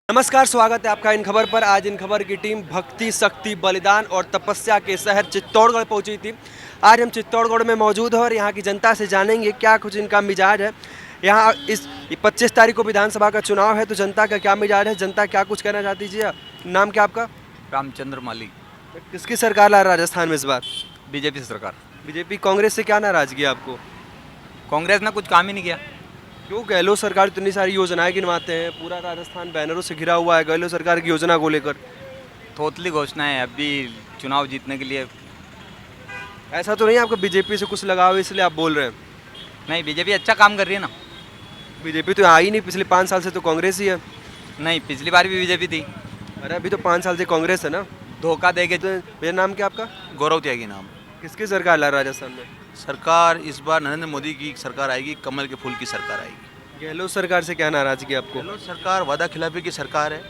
नमस्कार, स्वागत है आपका इन खबर पर। आज इन खबर की टीम भक्ति, शक्ति, बलिदान और तपस्या के शहर चित्तौड़गढ़ पहुंची थी। आज हम चित्तौड़गढ़ में मौजूद हैं और यहाँ की जनता से जानेंगे क्या कुछ इनका मिजाज है। यहाँ इस 25 तारीख को विधानसभा का चुनाव है, तो जनता का क्या मिजाज है, जनता क्या कुछ कहना चाहती है। नाम क्या आपका? रामचंद्र माली। किसकी सरकार ला राजस्थान में इस बार? बीजेपी सरकार। बीजेपी। कांग्रेस से क्या नाराजगी है आपको? कांग्रेस ने कुछ काम ही नहीं किया। क्यों? गहलोत सरकार इतनी सारी योजनाएं गिनवाते हैं, पूरा राजस्थान बैनरों से घिरा हुआ है गहलोत सरकार की योजना को लेकर। थोतली घोषणा है अभी चुनाव जीतने के लिए। ऐसा तो नहीं आपको बीजेपी से कुछ लगाव है इसलिए आप बोल रहे हैं? नहीं, बीजेपी अच्छा काम कर रही है ना। बीजेपी तो आई नहीं, पिछले 5 साल से तो कांग्रेस ही है। नहीं, पिछली बार भी बीजेपी थी। अरे अभी तो 5 साल से कांग्रेस है ना। धोखा दे के। तो भैया नाम क्या आपका? गौरव त्यागी नाम। किसकी सरकार ला राजस्थान में? सरकार इस बार नरेंद्र मोदी की सरकार आएगी, कमल के फूल की सरकार आएगी। गहलोत सरकार से क्या नाराजगी आपको? गहलोत सरकार वादा खिलाफी की सरकार है।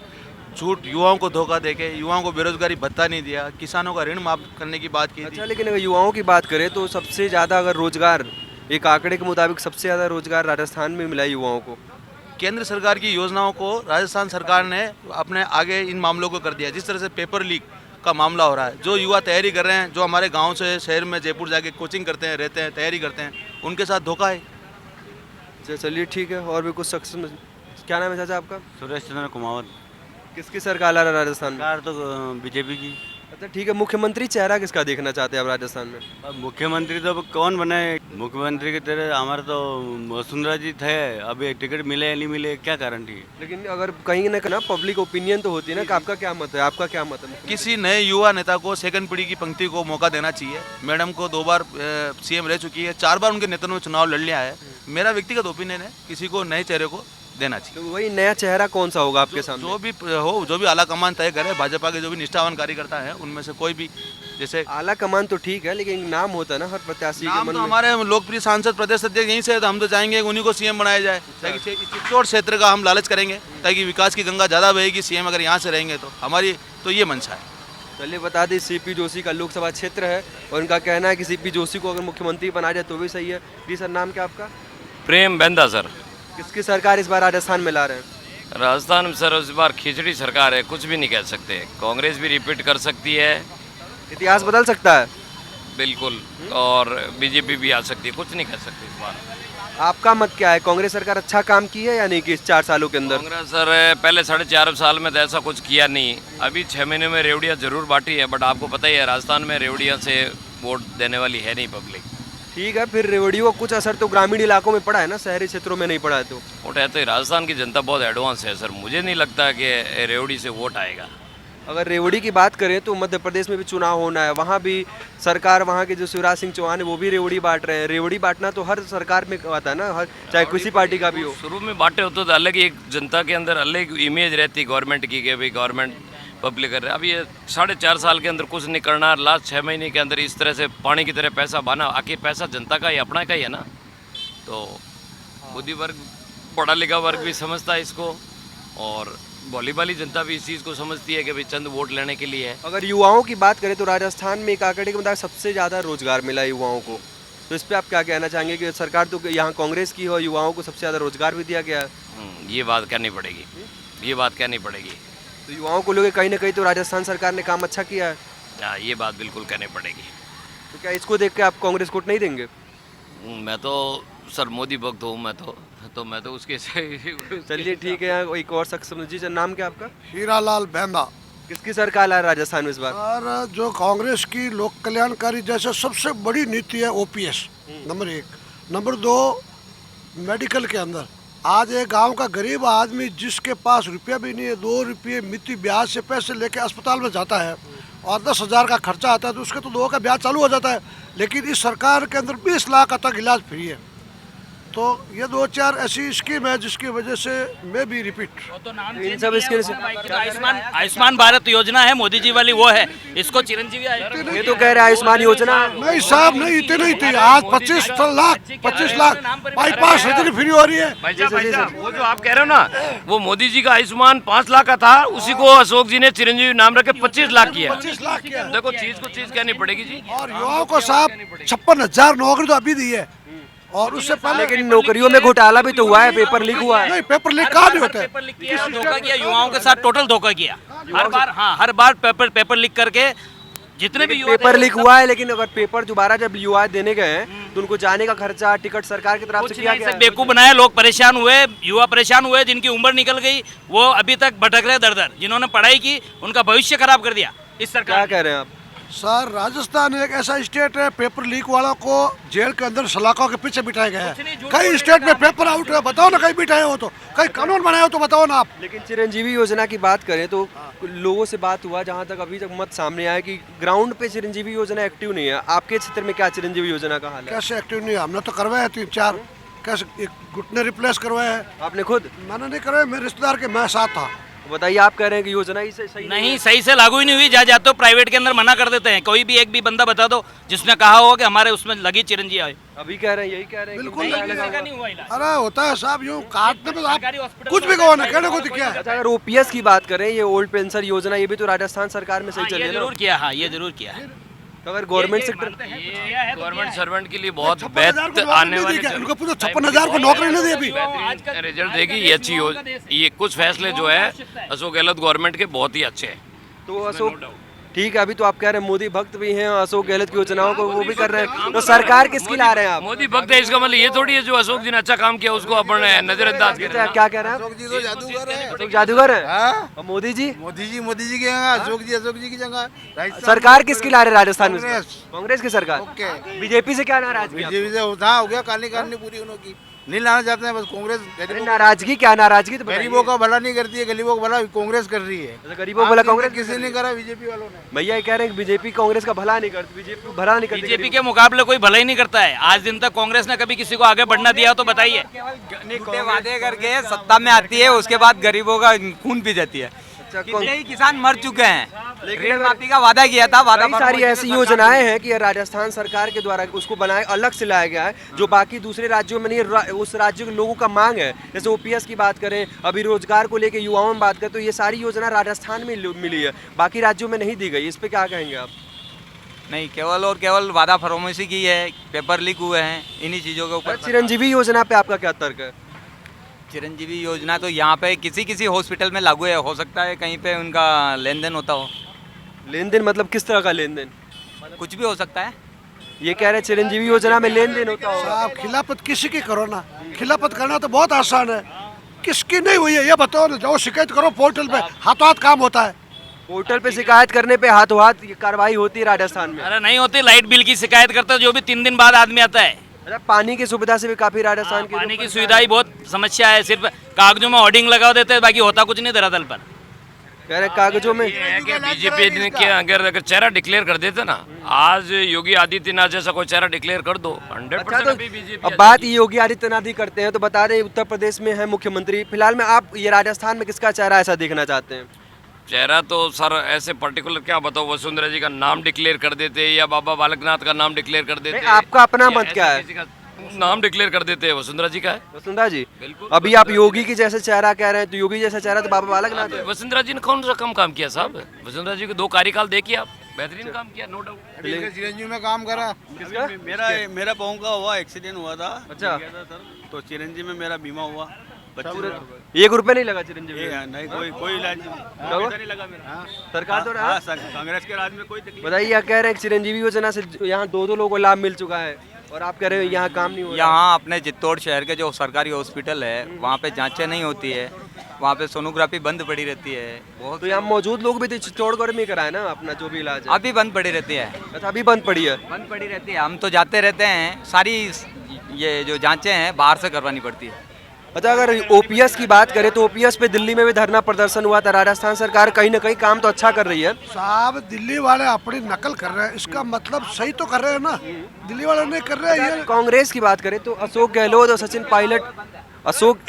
झूठ युवाओं को धोखा देके युवाओं को बेरोजगारी भत्ता नहीं दिया, किसानों का ऋण माफ करने की बात की अच्छा, थी। लेकिन अगर युवाओं की बात करें तो सबसे ज़्यादा अगर रोजगार, एक आंकड़े के मुताबिक सबसे ज़्यादा रोजगार राजस्थान में मिला है युवाओं को। केंद्र सरकार की योजनाओं को राजस्थान सरकार ने अपने आगे इन मामलों को कर दिया। जिस तरह से पेपर लीक का मामला हो रहा है, जो युवा तैयारी कर रहे हैं, जो हमारे गाँव से शहर में जयपुर जाके कोचिंग करते हैं, रहते हैं, तैयारी करते हैं, उनके साथ धोखा है। अच्छा चलिए ठीक है। और भी कुछ शख्स, क्या नाम है चाचा आपका? सुरेश चंद्र कुमावत। किसकी सरकार ला रहा है राजस्थान में? सरकार तो बीजेपी की। अच्छा ठीक है। मुख्यमंत्री चेहरा किसका देखना चाहते हैं आप राजस्थान में? अब मुख्यमंत्री तो अब कौन बने? मुख्यमंत्री की तरह हमारे तो वसुंधरा जी थे। अभी टिकट मिले या नहीं मिले, क्या गारंटी है? लेकिन अगर कहीं ना कहीं पब्लिक ओपिनियन तो होती है ना कि आपका क्या मत है, आपका क्या मत है? किसी नए युवा नेता को सेकंड पीढ़ी की पंक्ति को मौका देना चाहिए। मैडम को 2 बार सीएम रह चुकी है, 4 बार उनके नेतृत्व में चुनाव लड़ लिया है। मेरा व्यक्तिगत ओपिनियन है किसी को नए चेहरे को देना चाहिए। तो वही नया चेहरा कौन सा होगा आपके सामने? जो भी हो, जो भी आला कमान तय करे, भाजपा के जो भी निष्ठावान कार्यकर्ता है उनमें से कोई भी। जैसे आला कमान तो ठीक है, लेकिन नाम होता है ना हर प्रत्याशी के नाम मन तो में। हमारे लोकप्रिय सांसद प्रदेश अध्यक्ष यहीं से है, तो हम तो चाहेंगे कि उन्हीं को सीएम बनाया जाए, ताकि चित्तौड़ क्षेत्र का हम लालच करेंगे ताकि विकास की गंगा ज़्यादा बहेगी। सीएम अगर यहाँ से रहेंगे तो हमारी तो ये मंशा है। चलिए बता दें, सीपी जोशी का लोकसभा क्षेत्र है और उनका कहना है कि सीपी जोशी को अगर मुख्यमंत्री बनाया जाए तो भी सही है। जी सर, नाम क्या आपका? प्रेम बेंदा सर। किसकी सरकार इस बार राजस्थान में ला रहे हैं? राजस्थान में सर इस बार खिचड़ी सरकार है, कुछ भी नहीं कह सकते। कांग्रेस भी रिपीट कर सकती है, इतिहास बदल सकता है। बिल्कुल, और बीजेपी भी आ सकती है, कुछ नहीं कह सकते इस बार। आपका मत क्या है? कांग्रेस सरकार अच्छा काम की है या नहीं कि इस 4 सालों के अंदर? कांग्रेस सर पहले 4.5 साल में तो ऐसा कुछ किया नहीं। अभी 6 महीने में रेवड़ियाँ जरूर बांटी है, बट आपको पता ही है राजस्थान में रेवड़ियाँ से वोट देने वाली है नहीं पब्लिक। ठीक है, फिर रेवड़ियों का कुछ असर तो ग्रामीण इलाकों में पड़ा है ना, शहरी क्षेत्रों में नहीं पड़ा है। तो वोट है तो राजस्थान की जनता बहुत एडवांस है सर, मुझे नहीं लगता कि रेवड़ी से वोट आएगा। अगर रेवड़ी की बात करें तो मध्य प्रदेश में भी चुनाव होना है, वहाँ भी सरकार, वहाँ के जो शिवराज सिंह चौहान है वो भी रेवड़ी बांट रहे हैं। रेवड़ी बांटना तो हर सरकार में आता है ना, हर चाहे किसी पार्टी का भी हो। शुरू में बांटे होते तो अलग ही एक जनता के अंदर अलग इमेज रहती गवर्नमेंट की कि भाई गवर्नमेंट पब्लिक कर रहे हैं। अब ये 4.5 साल के अंदर कुछ नहीं करना, लास्ट 6 महीने के अंदर इस तरह से पानी की तरह पैसा बहाना। आखिर पैसा जनता का ही, अपना का ही है ना। तो बुद्धि वर्ग, पढ़ा लिखा वर्ग भी समझता है इसको, और भोली भाली जनता भी इस चीज़ को समझती है कि भाई चंद वोट लेने के लिए है। अगर युवाओं की बात करें तो राजस्थान में एक आंकड़े के मुताबिक सबसे ज़्यादा रोजगार मिला युवाओं को, तो इस पर आप क्या कहना चाहेंगे कि सरकार तो यहाँ कांग्रेस की हो, युवाओं को सबसे ज़्यादा रोजगार भी दिया गया है? ये बात कहनी पड़ेगी, ये बात कहनी पड़ेगी। तो युवाओं को लेकर कहीं ना कहीं तो राजस्थान सरकार ने काम अच्छा किया है। हाँ, ये बात बिल्कुल कहनी पड़ेगी। तो क्या इसको देख के आप कांग्रेस को नहीं देंगे? मैं तो सर मोदी भक्त हूँ, मैं तो उसके से। चलिए ठीक है। यहाँ एक और शख्स, जी सर, नाम क्या आपका? हीरालाल बेंदा। किसकी सरकार है राजस्थान में इस बार? और जो कांग्रेस की लोक कल्याणकारी जैसे सबसे बड़ी नीति है ओपीएस, नंबर 1। नंबर 2, मेडिकल के अंदर आज एक गांव का गरीब आदमी जिसके पास रुपया भी नहीं है, 2 रुपये मिति ब्याज से पैसे लेके अस्पताल में जाता है और 10,000 का खर्चा आता है तो उसके तो 2 का ब्याज चालू हो जाता है। लेकिन इस सरकार के अंदर 20 लाख तक इलाज फ्री है। तो ये 2-4 ऐसी स्कीम है जिसकी वजह से मैं भी रिपीट। इन सब स्कीम से आयुष्मान भारत योजना है मोदी जी वाली, वो है। इसको चिरंजीवी ये तो कह रहे हैं आयुष्मान योजना। नहीं साहब, नहीं, इतने नहीं थी। आज 25 लाख बाईपास सर्जरी फ्री हो रही है। वो जो आप कह रहे हो ना, वो मोदी जी का आयुष्मान 5 लाख का था, उसी को अशोक जी ने चिरंजीवी नाम रखे 25 लाख किया। 25 लाख किया। देखो चीज को चीज कहनी पड़ेगी जी। और युवाओं को साहब 56,000 नौकरी तो अभी दी है और उससे पहले लेकिन नौकरियों में घोटाला भी तो हुआ है, पेपर लीक हुआ है। नहीं, पेपर लीक कहाँ नहीं होता है। पेपर लीक किया, धोखा किया, युवाओं के साथ टोटल धोखा किया हर बार। हाँ, हर बार पेपर लीक करके जितने भी युवा पेपर लीक हुआ है, लेकिन अगर पेपर दोबारा जब युवा देने गए हैं तो उनको जाने का खर्चा, टिकट सरकार की तरफ से कुछ किया नहीं, गया से है। बेवकूफ बनाया, लोग परेशान हुए, युवा परेशान हुए, जिनकी उम्र निकल गई वो अभी तक भटक रहे दर दर। जिन्होंने पढ़ाई की उनका भविष्य खराब कर दिया इस क्या सरकार कह रहे हैं आप? सर, राजस्थान एक ऐसा स्टेट है, पेपर लीक वालों को जेल के अंदर सलाखों के पीछे बिठाया गया है। कई स्टेट में पेपर आउट है, बताओ ना, कहीं बिठाए हो तो, कहीं कानून बनाए हो तो बताओ ना आप। लेकिन चिरंजीवी योजना की बात करें तो लोगों से बात हुआ, जहां तक अभी तक मत सामने आया कि ग्राउंड पे चिरंजीवी योजना एक्टिव नहीं है। आपके क्षेत्र में क्या चिरंजीवी योजना का हाल है? कैसे एक्टिव नहीं है? हमने तो करवाया 3-4, कैसे एक घुटने रिप्लेस करवाया है। आपने खुद? मैंने नहीं करवाया, मेरे रिश्तेदार के मैं साथ था। बताइए, आप कह रहे हैं कि योजना ही सही नहीं, सही से लागू ही नहीं हुई। जा तो प्राइवेट के अंदर मना कर देते हैं। कोई भी एक भी बंदा बता दो जिसने कहा हो कि हमारे उसमें लगी चिरंजी आए। अभी कह रहे हैं, यही कह रहे हैं कि बिल्कुल नहीं नहीं लगा किसी का हुआ। नहीं हुआ इलाज। अरे होता है साहब, यूँ काटने में तो आप सरकारी हॉस्पिटल कुछ भी कहो ना, कहने को तो क्या है। अच्छा, अगर ओपीएस की बात करें, ये ओल्ड पेंशन योजना, ये भी तो राजस्थान सरकार में सही हाँ, चल ये रही है जरूर ना? किया, हाँ ये जरूर किया है। तो अगर गवर्नमेंट ये सेक्टर मानते हैं, कुछ किया है तो गवर्नमेंट किया है। सर्वेंट के लिए बहुत 56,000 को बेहतर नौकरी आने नहीं वाले दी क्या? समय- उनको पूछो 56,000 को नौकरी नहीं दी अभी। बेहतरीन रिजल्ट देगी ये अच्छी ये कुछ फैसले जो है अशोक गहलोत गवर्नमेंट के बहुत ही अच्छे हैं। तो अशोक, ठीक है, अभी तो आप कह रहे हैं मोदी भक्त भी हैं, अशोक गहलोत की योजनाओं को वो भी कर रहे हैं, तो सरकार किसकी ला रहे हैं आप? मोदी भक्त है, इसका मतलब ये थोड़ी है जो अशोक जी ने अच्छा काम किया उसको अपन नजरअंदाज ये कर तो रहे हैं। क्या कह रहे हैं आप? जी तो जादूगर है। अशोक जादूगर है? हाँ? और मोदी जी? मोदी जी की जगह अशोक जी की जगह राजस्थान सरकार किसकी ला रहे हैं राजस्थान में? कांग्रेस। कांग्रेस की सरकार। ओके। बीजेपी से क्या नाराजगी है? बीजेपी से उठा हो गया, काली पूरी उनकी नहीं लाना चाहते हैं, बस कांग्रेस अरे गरीबों नाराजगी क्या? नाराजगी तो गरीबों का भला नहीं करती है, गरीबों का भला कांग्रेस कर रही है। अच्छा, गरीबों वाला कांग्रेस किसी ने करा, बीजेपी वालों ने। भैया ये कह रहे हैं कि बीजेपी कांग्रेस का भला नहीं करती, बीजेपी भला नहीं करती। बीजेपी के मुकाबले कोई भला ही नहीं करता है। आज दिन तक कांग्रेस ने कभी किसी को आगे बढ़ना दिया हो तो बताइए। झूठे वादे करके सत्ता में आती है, उसके बाद गरीबों का खून पी जाती है। अच्छा, कितने ही किसान मर चुके हैं। ऋण माफी का वादा किया था, वादा कई सारी ऐसी योजनाएं हैं कि राजस्थान सरकार के द्वारा उसको बनाए अलग से लाया गया है, जो बाकी दूसरे राज्यों में नहीं, उस राज्य के लोगों का मांग है। जैसे ओपीएस की बात करें, अभी रोजगार को लेकर युवाओं में बात करें, तो ये सारी योजना राजस्थान में मिली है, बाकी राज्यों में नहीं दी गई। इस पे क्या कहेंगे आप? नहीं, केवल और केवल वादा फरमाइशी की है, पेपर लीक हुए हैं, इन्हीं चीज़ों के ऊपर। चिरंजीवी योजना पे आपका क्या तर्क है? चिरंजीवी योजना तो यहाँ पे किसी हॉस्पिटल में लागू है, हो सकता है कहीं पे उनका लेन देन होता हो। लेन देन मतलब किस तरह का लेन देन? कुछ भी हो सकता है। ये कह रहे हैं चिरंजीवी योजना में लेन देन होता होगा। साहब, खिलाफत किसी की करो ना, खिलाफत करना तो बहुत आसान है। किसकी नहीं हुई है ये बताओ ना, जाओ शिकायत करो पोर्टल पे, हाथों हाथ काम होता है। पोर्टल पे शिकायत करने पे हाथों हाथ कार्रवाई होती है राजस्थान में। अरे नहीं होती, लाइट बिल की शिकायत करते जो भी 3 दिन बाद आदमी आता है। अच्छा, पानी की सुविधा से भी काफी राजस्थान के पानी की सुविधा ही बहुत समस्या है। सिर्फ कागजों में होर्डिंग लगा देते हैं, बाकी होता कुछ नहीं धरातल पर। कह रहे कागजों में। ये है कि बीजेपी ने क्या अगर चेहरा डिक्लेयर कर देते ना, आज योगी आदित्यनाथ जैसा कोई चेहरा डिक्लेयर कर दो, 100% अच्छा, अभी तो बीजेपी अब बात ये योगी आदित्यनाथ ही करते हैं, तो बता दें उत्तर प्रदेश में है मुख्यमंत्री फिलहाल में, आप ये राजस्थान में किसका चेहरा ऐसा देखना चाहते हैं? चेहरा तो सर ऐसे पर्टिकुलर क्या बताओ, वसुंधरा जी का नाम डिक्लेयर कर देते या बाबा बालकनाथ का नाम डिक्लेयर कर देते। नहीं, आपका अपना या मत क्या ऐसे है? किसी का नाम डिक्लेयर कर देते हैं, वसुंधरा जी का है। वसुंधरा जी, बिल्कुल। अभी आप योगी की जैसे चेहरा कह रहे हैं, तो योगी जैसा चेहरा तो बाबा बालकनाथ है। वसुंधरा जी ने कौन सा कम काम किया साहब? वसुंधरा जी को 2 कार्यकाल देखिए आप, बेहतरीन काम किया, नो डाउट। चिरंजीवी में काम करा। किसका? मेरा पाँव का हुआ एक्सीडेंट हुआ था। अच्छा। गया था सर, तो चिरंजीवी में मेरा बीमा हुआ। बच्चे 1 रुपए नहीं लगा चिरंजीवी? नहीं, कोई इलाज नहीं लगा मेरा। सरकार तो हाँ, कांग्रेस के राज में कोई तकलीफ। बताइए, क्या कह रहे हैं चिरंजीवी योजना से यहाँ 2-2 लोगों को लाभ मिल चुका है, और आप कह रहे हो यहाँ काम नहीं हो रहा। यहाँ अपने चित्तौड़ शहर के जो सरकारी हॉस्पिटल है, वहाँ पे जांचें नहीं होती है, वहाँ पे सोनोग्राफी बंद पड़ी रहती है। बहुत तो यहाँ मौजूद लोग भी तो चित्तौड़गढ़ में कराए ना अपना जो भी इलाज है। अभी बंद पड़ी रहती है। अच्छा, अभी बंद पड़ी है। बंद पड़ी रहती है, हम तो जाते रहते हैं। सारी ये जो जांचें हैं बाहर से करवानी पड़ती है। अच्छा, अगर ओपीएस की बात करें तो ओपीएस पे दिल्ली में भी धरना प्रदर्शन हुआ था। राजस्थान सरकार कहीं ना कहीं काम तो अच्छा कर रही है। साहब, दिल्ली वाले अपनी नकल कर रहे हैं, इसका मतलब सही तो कर रहे हैं ना, दिल्ली वाले नहीं कर रहे हैं ये। कांग्रेस की बात करें तो अशोक गहलोत और सचिन पायलट,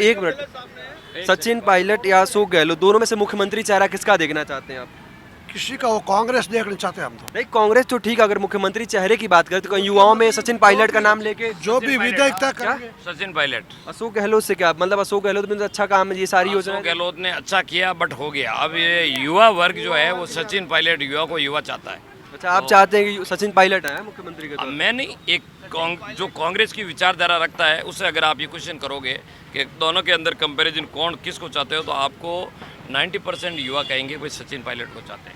एक मिनट, सचिन पायलट या अशोक गहलोत, दोनों में से मुख्यमंत्री चेहरा किसका देखना चाहते हैं आप? किसी का वो कांग्रेस देखना चाहते हैं हम तो। नहीं, कांग्रेस तो ठीक है, अगर मुख्यमंत्री चेहरे की बात करें तो कहीं युवाओं में सचिन पायलट का नाम लेके जो भी विधेयक तय करेंगे। सचिन पायलट, अशोक गहलोत से क्या मतलब? अशोक गहलोत में तो अच्छा काम है, ये सारी योजना। अशोक गहलोत ने अच्छा किया बट हो गया। अब ये युवा वर्ग जो है वो सचिन पायलट युवा को युवा चाहता है। अच्छा, आप चाहते हैं कि सचिन पायलट है मुख्यमंत्री के अब तौर मैं नहीं, एक जो कांग्रेस की विचारधारा रखता है उससे अगर आप ये क्वेश्चन करोगे कि दोनों के अंदर कंपैरिजन कौन किसको चाहते हो, तो आपको 90% युवा कहेंगे कोई सचिन पायलट को चाहते हैं।